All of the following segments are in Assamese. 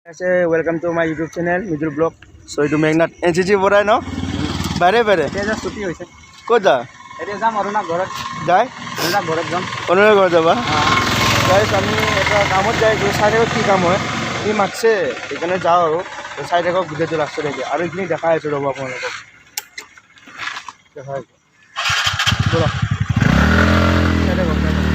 welcome to my YouTube channel middle blog so ये मेघनाथ एनसीसी पढ़ाई न बारे बारे छुट्टी कत जा যাম অৰুণাক ঘৰত যায় অৰুণাক ঘৰত যাম অনুৰাগ ঘৰত যাবা গাইছ আমি এটা কামত যাই চাই থাকক কি কাম হয় সি মাতিছে সেইকাৰণে যাওঁ আৰু চাই থাকক গোটেইটো ৰাস্তালৈকে আৰু এইখিনি দেখাই আছোঁ ৰ'ব আপোনালোকক দেখাই ব'লক চাই থাকক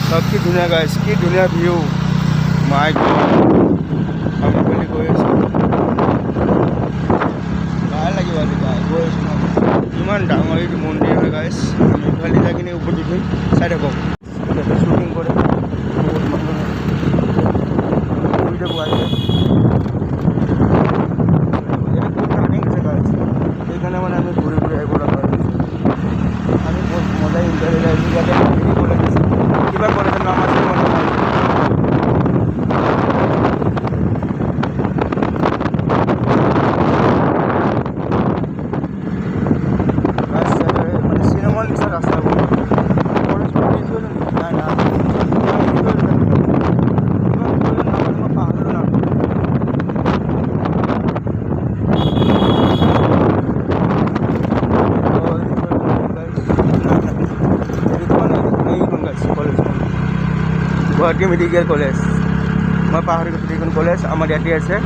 सब की दुनिया गाइस की दुनिया व्यू माय गॉड আমি বলি গৈ আছোঁ ভাল লাগিব গাই গৈ আছোঁ ইমান ডাঙৰ এইটো মন্দিৰ হয় গাইছ আমি ইফালে যাই কিনে ওপৰত উঠিম চাই থাকক শ্বুটিং কৰে বহুত মানুহ ভিডিঅ' বনাই খুব টাৰ্ণিং আছে গাইছ সেইকাৰণে মানে আমি ঘূৰি ঘূৰি আহিব লগা হৈছে আমি বহুত মজাই ইণ্টাৰভিউ আহিছোঁ ইয়াতে কলেজ কিবা কলেজৰ নাম আছে गुवाहाटी मेडिकल कलेज मैं पाहरी मेडिकल कलेज आमार इते आछे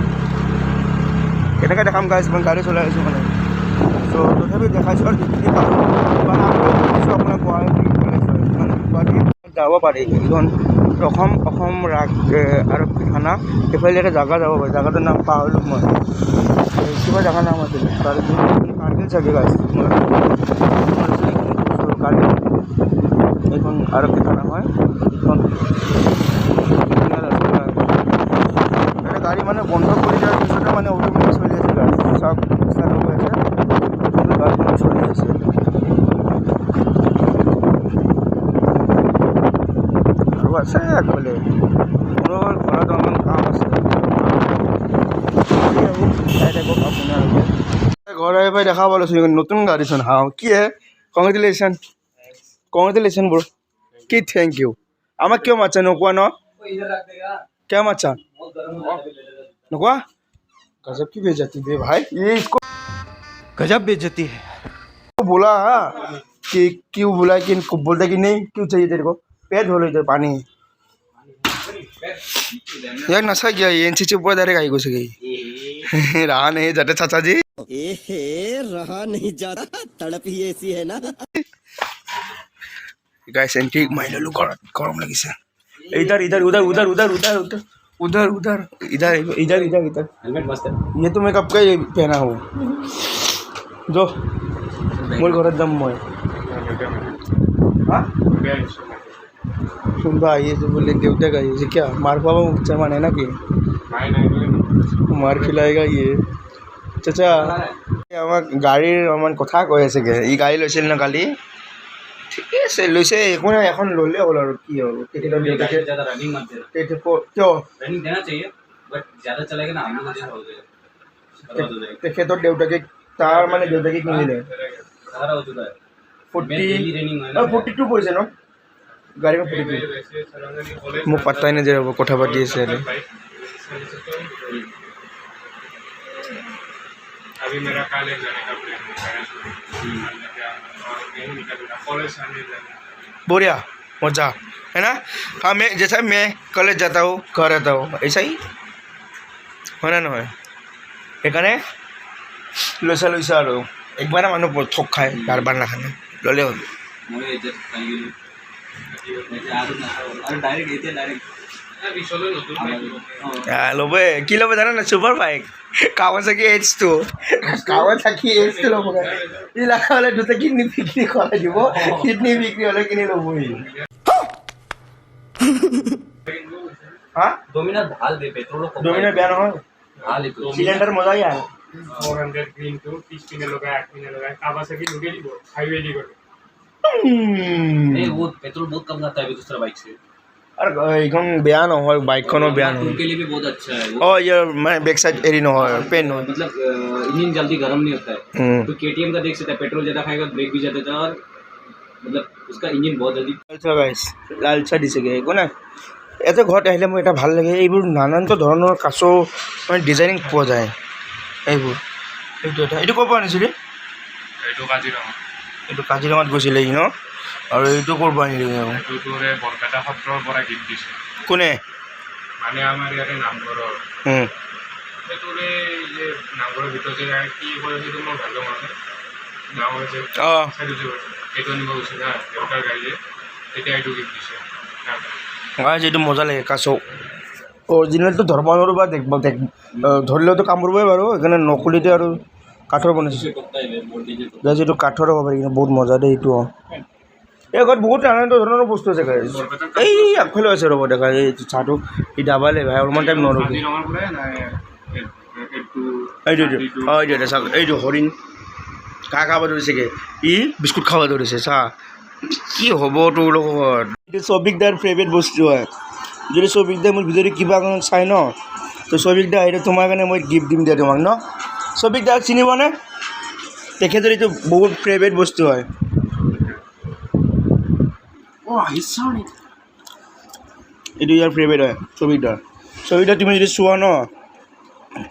केनेके देखाम गाइस मैं गाड़ी चलाई आछो माने सो तथापि देखाइছো और जिखिनि पारो মানে আমি আপোনাৰ গুৱাহাটী কলেজ মানে গুৱাহাটী যাব পাৰি এখন অসম আৰক্ষী থানা এইফালে এটা জাগা যাব পাৰি জাগাটোৰ নাম পাহৰিলোঁ মই কিবা জাগা নাম আছিল তাৰ পাৰ্কিং চাগে গাইছ গাড়ী এখন আৰক্ষী থানা হয় गाड़ी माने बंद कर दियार पिछते माने अटोमेटिक चलि आछे गाड़ी सब स्टार्ट हो गए गाड़ी चलि आछे आरो आछे एकफाले मोर घरत अमान काम आछे घर आहि पाई দেখা পালো নতুন গাড়ী চোন হাও কি হে কংগ্ৰেচুলেশ্যন ব্रो কি थैंक यू আমাক কিয় মাতছা নকোৱা ন क्या माचा नकुआ गजब की बेइज्जती बे भाई ये इसको गजब बेइज्जती है तो बोला कि क्यों बोला कि बोलता कि नहीं क्यों चाहिए तेरे को पेट धो लो इधर पानी यार नशा क्या ये एनसीसी ऊपर डायरेक्ट आई घुस गई रहा नहीं जाते चाचा जी रहा नहीं जाता तड़प ही ऐसी है ना गाइस एंटी महिला लोग गरम लगिसे इधर इधर उधर उधर उधर उधर उधर उधर उधर इधर इधर इधर इधर हेलमेट मस्त है ये तो मैं कब का ये पहना हूँ जो मोर घर दम मैं हाँ सुन भाई ये जो बोले देवता का ये क्या मार पावा चमान है ना कि मार खिलाएगा ये चाचा আমার গাড়ীৰ অমান কথা কৈ আছে গে ই গাড়ী লৈছিল না কালি ঠিক আছে লৈছে একো না এখন ললে হ'ল আৰু কি হ'ব টিকেটৰ দেউতাকে ज्यादा रनिंग मत देना टिकट को क्यों रनिंग देना चाहिए बट ज्यादा चलेगा ना हम लोग जैसा हो जाएगा টিকেটৰ দেউতাকে তাৰ মানে দেউতাকে কিনিলে সারা हो चुका है 40 रनिंग है ना 42 পইছে ন গাড়ী में 42 মোক পাত্তাই নাই যে কথা পাতি আছে अभी मेरा कॉलेज जाने का प्लान है बढ़िया मजा है ना हाँ मैं जैसा मैं कॉलेज जाता हूँ घर रहता हूँ ऐसा ही होना ना है সেইকাৰণে লৈছা লৈছা আৰু একবাৰ মানুহ ঠক খায় বাৰ বাৰ নাখানে ল'লে হ'ল ল'বই কি ল'ব জানা না ছুপাৰ বাইক কাৱাসাকি H2 কাৱাসাকি H2 ল'ব ই লাগা হ'লে দুটা কিডনি বিক্ৰী কৰাই দিব কিডনি বিক্ৰী হ'লে কিনি ল'বই হা ডমিনাৰ ভাল দে পেট্ৰল ডমিনাৰ বেয়া নহয় ভাল এইটো সিলিন্ডাৰ মজাই আহে 400 গ্ৰীণ টু 30 পিনে লগাই 8 পিনে লগাই কাৱাসাকি লগে দিব হাইৱে দি গ'ল ए वो पेट्रोल बहुत कम खाता है दूसरा बाइक से और एकदम बेया न हो बाइक कोनो बेया न उनके लिए भी बहुत अच्छा है ओ ये मैं बैक साइड एरी न हो पेन न मतलब इंजन जल्दी गर्म नहीं होता है तो केटीएम का देख सकते हैं पेट्रोल ज़्यादा खाएगा ब्रेक भी ज़्यादा देता है और मतलब उसका इंजन बहुत जल्दी আচ্ছা গাইছ লাল চাহ দিছেগৈ একো নাই ইয়াতে ঘৰত আহিলে মোৰ এটা ভাল লাগে এইবোৰ নানানটা ধৰণৰ কাছ মানে ডিজাইনিং পোৱা যায় এইবোৰ এইটো ক'ৰ পৰা আনিছিলি এইটো কাজিৰঙা এইটো কাজিৰঙাত গৈছিলে ন আৰু এইটো ক'ৰ পৰা আনিলি এইটো তোৰে বৰপেটা সত্ৰৰ পৰা গীত দিছে কোনে মানে আমাৰ ইয়াতে নামঘৰৰ এইটোৰে যে নামঘৰৰ ভিতৰত যে কি কৰে সেইটো মই ভালকৈ মনত নাই গাঁৱৰ যে অঁ এইটো আনিব গৈছিলে হা দেউতাৰ গাড়ী যে তেতিয়া এইটো গীত দিছে গাইছ এইটো মজা লাগে কাছ অৰিজিনেলটো ধৰিব নোৱাৰোঁ বা ধৰিলেওতো কামুৰিবই বাৰু সেইকাৰণে নকলিতে আৰু কাঠৰ বনাইছে গাইছ এইটো কাঠৰ হ'ব পাৰি কিন্তু বহুত মজা দেই এইটো এই ঘৰত বহুত নানান ধৰণৰ বস্তু আছে গাইছ এই আগফালে আছে ৰ'ব দেখা এই চাহটো এই ডাবালে ভাই অলপমান টাইম নৰ'ব কাজিৰঙাৰ পৰাই নাই এইটো চাওক এইটো হৰিণ কাহ খাব ধৰিছেগৈ ই বিস্কুট খাব ধৰিছে চাহ কি হ'ব তোৰ লগত এইটো চৌবিকদাৰ ফেভৰেট বস্তু হয় যদি চৌবিকদাৰ মোৰ ভিতৰত কিবা কাৰণে চাই ন তো চৌবিকদা এইটো তোমাৰ কাৰণে মই গিফ্ট দিম দিয়া তোমাক ন চৌবিকদাক চিনিবনে তেখেতৰ এইটো বহুত ফেভৰেট বস্তু হয় এইটো ইয়াৰ ফেভৰেট হয় চৌবিকদাৰ তুমি যদি চোৱা ন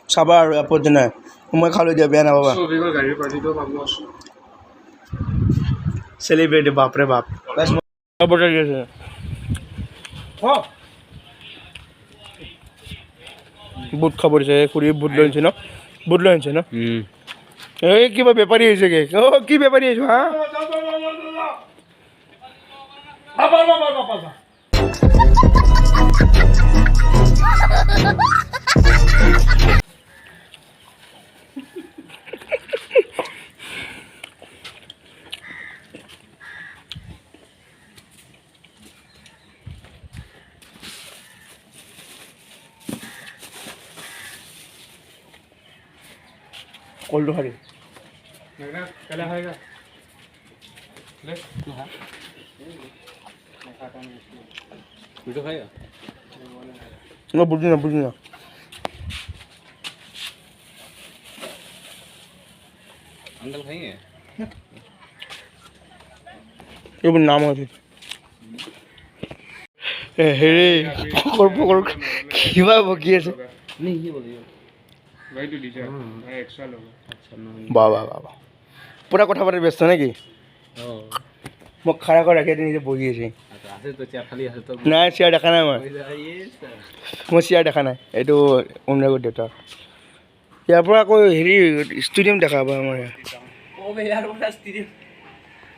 চাবা আৰু আপত্তি নাই মই খালোঁ দিয়া বেয়া নাপাবা গাড়ীৰ পাৰ্টিটো পাব চেলিব্ৰেটি বাপৰে বাপ বুট খাব দিছে খুৰী বুট লৈ আনিছে ন বুট লৈ আনিছে ন এই কিবা বেপাৰী হৈছেগৈ অঁ কি বেপাৰী আহিছোঁ হা কলটো খালি पहले खाएगा ले वीडियो खाएगा না বুঝি না अंकल खाएंगे এইবোৰ নাম আছে হেৰি পকৰ কিবা বকি আছে नहीं ये बोलिए भाई तो डीजे भाई एक्स्ट्रा लोगे अच्छा বাবা পুৰা কথা পাতি ব্যস্ত নেকি মোক খাৰা কৰি ৰাখি নিজে বহি আছে আছে তো চেয়াৰ খালি আছে তো নাই চেয়াৰ দেখা নাই মই চেয়াৰ দেখা নাই এইটো অনুৰাগৰ দেউতা ইয়াৰ পৰা আকৌ হেৰি ষ্টেডিয়াম দেখা পাবা আমাৰ ইয়াত ओबे यार वो स्टेडियम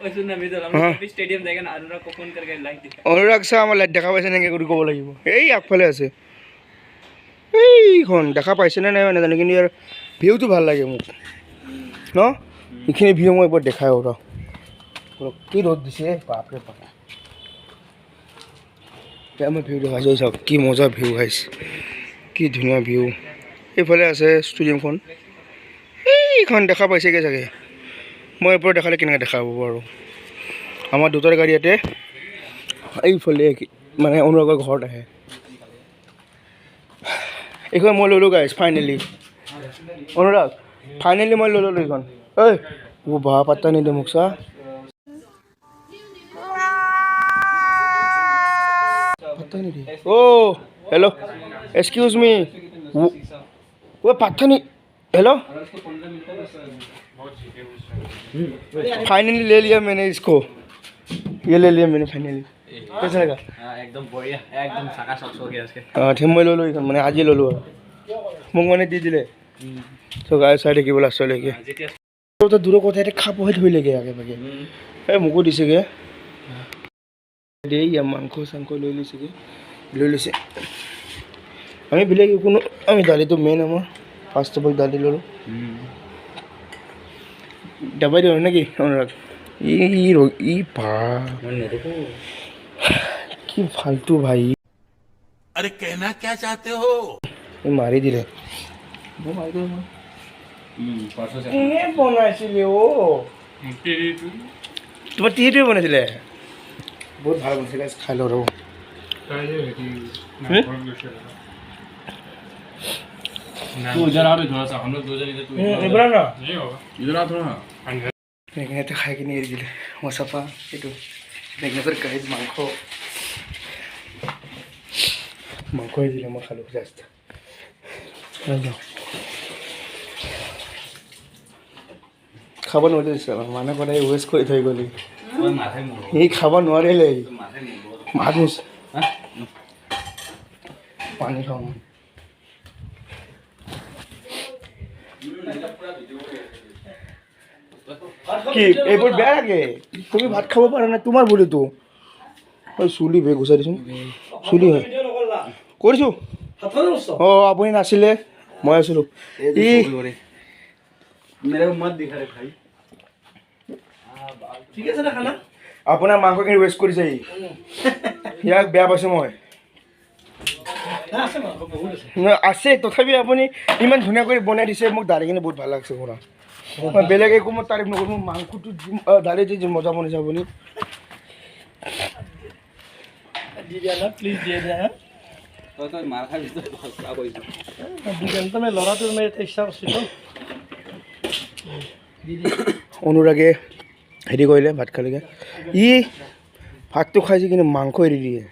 ओए सुन ना मित्र हम अभी स्टेडियम जाएगा ना अनुराग को फोन करके लाइक दिखा অনুৰাগ চা আমাৰ লাইট দেখা পাইছে নেকি কৰি ক'ব লাগিব এই আগফালে আছে এইখন দেখা পাইছেনে নাই নাজানো কিন্তু ইয়াৰ ভিউটো ভাল লাগে মোক ন এইখিনি ভিউ মই এবাৰ দেখাই ৰ কি ৰ'দ দিছে বাপৰে বাপ এতিয়া মই ভিউ দেখাইছোঁ চাওক কি মজা ভিউ খাইছে কি ধুনীয়া ভিউ এইফালে আছে ষ্টেডিয়ামখন এইখন দেখা পাইছেগৈ চাগে মই এবাৰ দেখালে কেনেকৈ দেখা পাব আৰু আমাৰ দুটাৰ গাড়ী ইয়াতে এইফালে মানে অনুৰাগৰ ঘৰত আহে এইখন মই ল'লোঁ গাইছ ফাইনেলি অনুৰাগ ফাইনেলি মই ল'লোঁ এইখন ঐ বা পাত্তা নিদিয়ে মোক চা পাত্তা নিদিয়ে অ' হেল্ল' এক্সকিউজ মি वो पत्थर नहीं हेलो फाइनली ले लिया मैंने इसको ये ले लिया मैंने फाइनली कैसा लगा एकदम बढ़िया एकदम साका सक्स हो गया इसके हाँ ठीक मैं लो मैंने आज ही लो মোক মানে দি দিলে তো গাই চাই থাকিবলৈ আছোঁ লৈকে তো দূৰৰ কথা এটা খাব হৈ ধৰিলেগৈ আগে ভাগে এই মোকো দিছেগৈ দেই মাংস চাংস লৈ লৈছে আমি বেলেগ কোনো আমি দালিটো মেইন আমাৰ ফাৰ্ষ্ট অফ অল দালি ল'লোঁ ডাবাই দিওঁ নেকি অনুৰাগ ই ভা কি ফাল্টু ভাই अरे कहना क्या चाहते हो মাৰি দিলে বনাইছিলে অ' তোমাৰ টিটোৱে বনাইছিলে বহুত ভাল বনাইছিলে খাই লওঁ ৰ'ব तू इधर आ भी थोड़ा सा हम लोग दो जन इधर तू এইবাৰ না ये होगा इधर आ थोड़ा সেইখিনি খাই কিনি এৰি দিলে মই চাফা এইটো মেঘনাথৰ গাইজ মাংস দিলে মই খালোঁ জাষ্ট খাব নোৱাৰিছিল মানুহে সদায় ৱেষ্ট কৰি থৈ গ'লি সি খাব নোৱাৰিলে মাছ পানী খাওঁ কি এইবোৰ বেয়া লাগে তুমি ভাত খাব পাৰা নাই তোমাৰ বুলিতো চুলি বে গুচাই দিছোন চুলি হয় কৰিছোঁ অঁ আপুনি নাছিলে মই আছিলোঁ ই আপোনাৰ মাংসখিনি ৱেষ্ট কৰিছে ইয়াক বেয়া পাইছোঁ মই আছে তথাপি আপুনি ইমান ধুনীয়া কৰি বনাই দিছে মোক দালিখিনি বহুত ভাল লাগিছে পৰা মই বেলেগ একো মই তাৰিফ নকৰোঁ মোৰ মাংসটো দালিটো যি মজা বনাইছে আপুনি অনুৰাগে হেৰি কৰিলে ভাত খালেগৈ ই ভাতটো খাইছে কিন্তু মাংস এৰি দিয়ে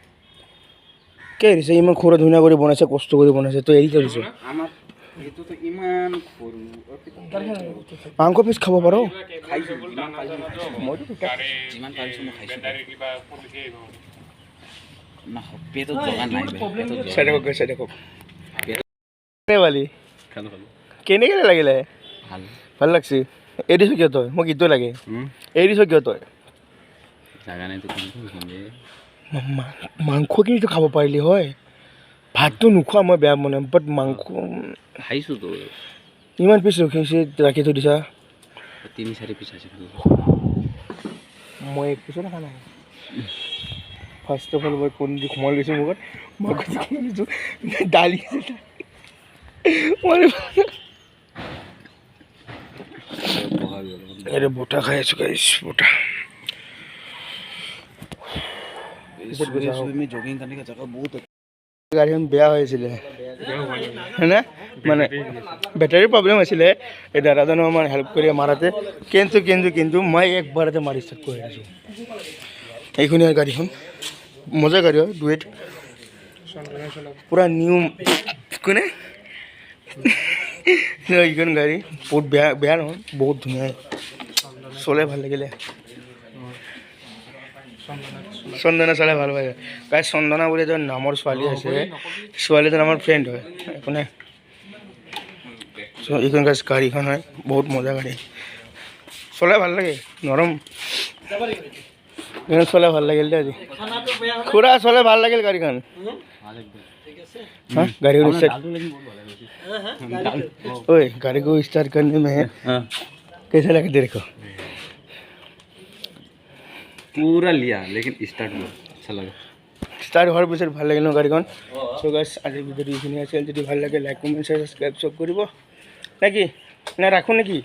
কে এৰিছে ইমান খুৰা ধুনীয়া কৰি বনাইছে কষ্ট কৰি বনাইছে তই এৰি কৰিছে মাংস পিছ খাব পাৰ কেনেকৈ লাগিলে ভাল লাগছে এৰিছ কিয় তই মোক ইটো লাগে এৰিছ কিয় তই মাংসখিনিতো খাব পাৰিলি হয় ভাতটো নোখোৱা মই বেয়া মানে বাট মাংস খাইছোঁ তো ইমান পিছ ৰাখি থৈ দিছা 3-4 পিছ আছে মই এক পিছো নাখা নাই ফাৰ্ষ্ট অফ অল মই কণী দি সোমাই লৈছোঁ মুখত মই সোমাই লৈছোঁ দালি এইটো বতাহ খাই আছোঁ গাইছ বতাহ জগিং करने का जगह बहुत গাড়ীখন বেয়া হৈ আছিলে হয়নে মানে বেটাৰীৰ প্ৰব্লেম আছিলে এই দাদাজনে আমাৰ হেল্প কৰি মাৰাতে কিন্তু মই একবাৰতে মাৰি ষ্টাৰ্ট কৰি দিছোঁ এইখনি গাড়ীখন মজা গাড়ী হয় ডুৱেট পূৰা নিউ কোনে এইখন গাড়ী বহুত বেয়া নহয় বহুত ধুনীয়া চলে ভাল লাগিলে চন্দনা চলাই ভাল পায় গাই চন্দনা বুলি এজন নামৰ ছোৱালী আছে ছোৱালীজন আমাৰ ফ্ৰেণ্ড হয় একো নাই এইখন গাছ গাড়ীখন হয় বহুত মজা গাড়ী চলাই ভাল লাগে নৰম চলাই ভাল লাগিল দে আজি খুৰা চলাই ভাল লাগিল গাড়ীখন हाँ गाड़ी को स्टार्ट ओए गाड़ी को स्टार्ट करने में कैसा लगा तेरे को पूरा लिया लेकिन स्टार्ट हुआ अच्छा लगा स्टार्ट होৱাৰ পিছত ভাল লাগিল ন গাড়ীখন সো গাইছ আজি ভিডিঅ'টো এইখিনি আছিল যদি ভাল লাগে লাইক কমেণ্ট শ্বেয়াৰ সাবস্ক্ৰাইব চব কৰিব নাকি না ৰাখোঁ নেকি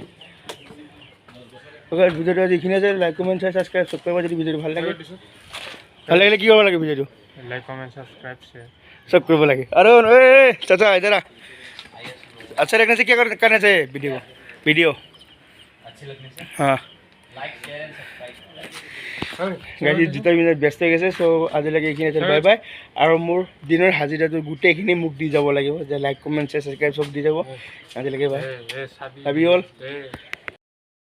গাইছ ভিডিঅ'টো আজি এইখিনি আছিল লাইক কমেণ্ট শ্বেয়াৰ সাবস্ক্ৰাইব চব কৰিব যদি ভিডিঅ'টো ভাল লাগিলে কি কৰিব লাগে ভিডিঅ'টো लाइक कमेंट सब्सक्राइब शेयर सब কৰিব লাগে अरे ए चाचा इधर आ अच्छा लगने से क्या करना चाहिए वीडियो अच्छे लगने से हाँ लाइक शेयर एंड सब्सक्राइब গাড়ী দুটা মিনিট ব্যস্ত হৈ গৈছে চ' আজিলৈকে এইখিনি আছিল বাই বাই আৰু মোৰ দিনৰ হাজিৰাটো গোটেইখিনি মোক দি যাব লাগিব যে লাইক কমেণ্ট শ্বেয়াৰ ছাবস্ক্ৰাইব চব দি যাব আজিলৈকে বাই লাভ ইউ অল